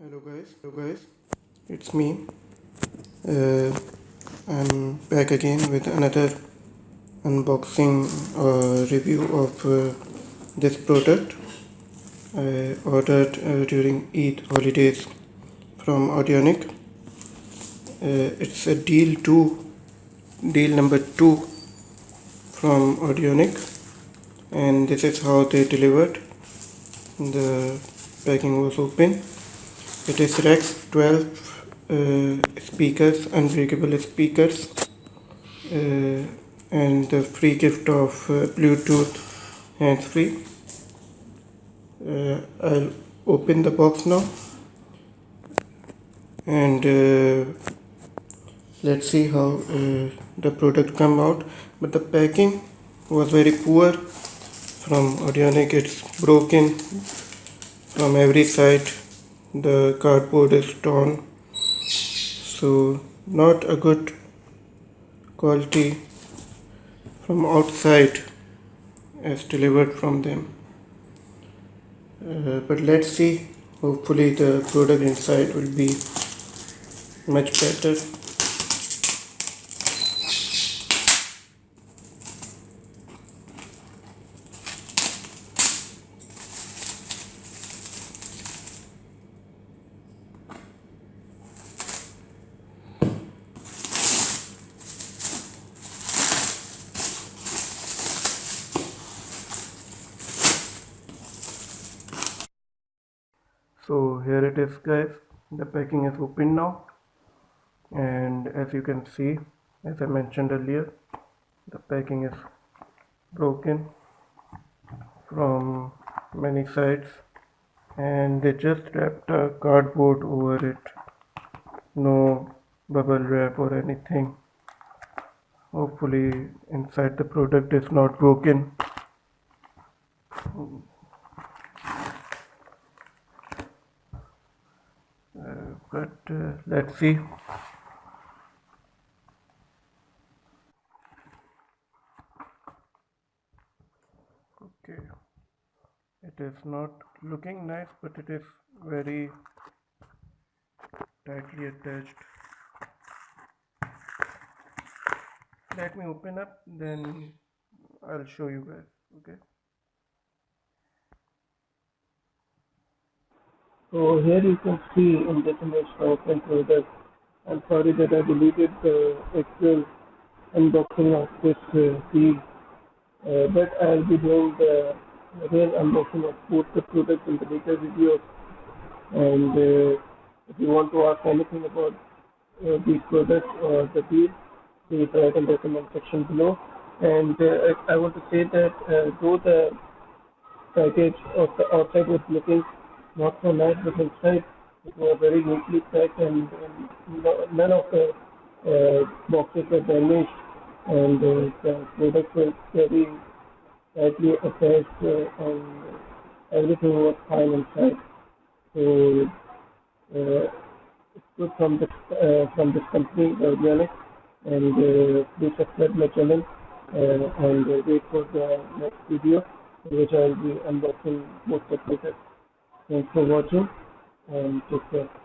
Hello guys, it's me. Uh, I'm back again with another unboxing review of this product I ordered during Eid holidays from Audionic. It's a deal number two from Audionic, and this is how they delivered. The packing was open. It is Rex 12 speakers, unbreakable speakers, uh, and the free gift of Bluetooth hands free. I'll open the box now and let's see how the product come out. But the packing was very poor from Audionic. It's broken from every side. The cardboard is torn, so not a good quality from outside as delivered from them. But let's see. Hopefully, the product inside will be much better. So here it is, guys. The packing is open now, and as you can see, as I mentioned earlier, the packing is broken from many sides, and they just wrapped a cardboard over it. No bubble wrap or anything. Hopefully, inside the product is not broken. But let's see. Okay, it is not looking nice, but it is very tightly attached. Let me open up, then I'll show you guys. Okay. So here you can see in this image the open product. I'm sorry that I deleted the actual unboxing of this deal, but I'll be doing the real unboxing of both the products in the later videos. And if you want to ask anything about these products or the deal, please write in the comment section below. And I want to say that though the package of the outside was looking not so nice, but inside it was very neatly packed, and none of the boxes were damaged, and the products were very tightly attached, and everything was fine inside. So it's good from this company, Audionic, and please subscribe my channel and wait for the next video in which I will be unboxing most of the products. Thanks for watching and take care.